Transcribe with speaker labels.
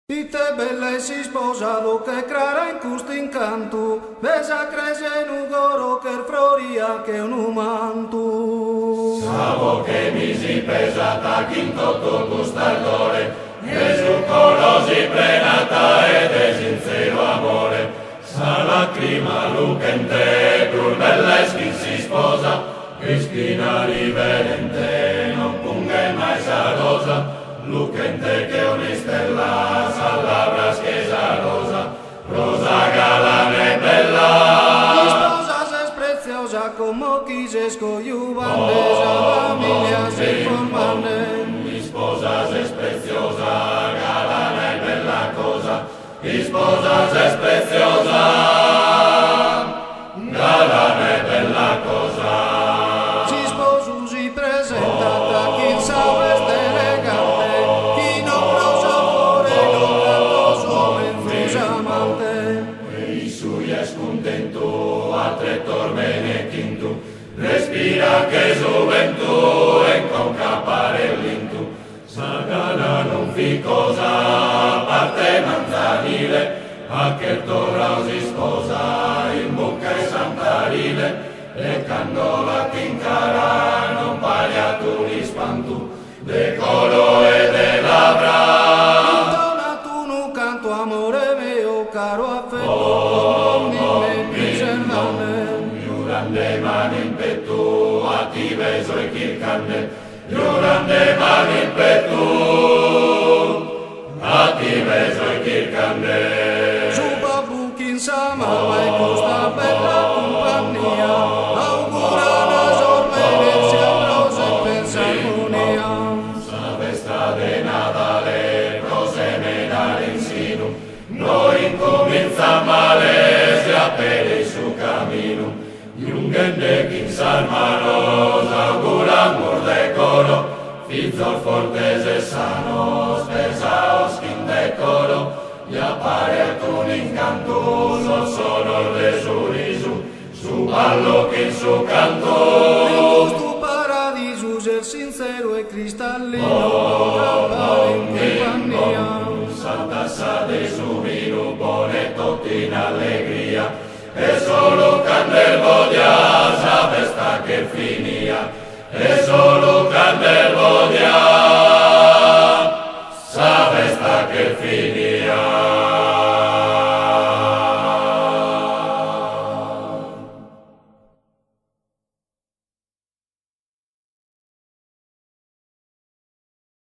Speaker 1: Y te bella e si sposado che crara in questo incanto, besa crese in un goro che floria che un umanto.
Speaker 2: Savo che mi si pesata quinto tu gustardore, Gesù colosi prenata ed è sincero amore. Sa lacrima lucente, pur bella e chi si sposa, Cristina riverente, non punge mai sa rosa, lucente che ogni stella s'allabra schesa rosa, rosa galana e bella.
Speaker 1: Mi sposa es preciosa como quises coyubandesa, familia se formande.
Speaker 2: Mi sposa es preciosa, galana e bella cosa, mi sposa es preciosa, galana e bella cosa.
Speaker 1: Si sposo si presenta da chi sabe elegante, chi non prosa fuori non tanto suome frusamente.
Speaker 2: E sui es contento, a tre tormene quinto, respira che gioventù e con capare l'intu. Sa gala non fi cosa, a parte manzanile, a che torra si sposa, in bocca e santarile, e candola che incara, non paglia tu li spantu, de colo e de labra.
Speaker 1: Intona tu un canto amore mio, caro affetto, mi preservane.
Speaker 2: Grande mani in petto, a ti beso e chircanne, grande mani in petto, a ti beso e chircanne.
Speaker 1: Su babuchin sama mai questa bella compagnia, augura una sorpresa sia rose pensa armonia.
Speaker 2: Sa festa de Natale, rose medale in sinu, noi incomincia male, si appere su cammino. Jungende che salmanos auguran decoro, fizzol fortes e sanos, pesaos in decoro, y appare alcun incanto, so sonor de su risu, su ballo che in su canto.
Speaker 1: In questo paradiso è sincero e cristallino,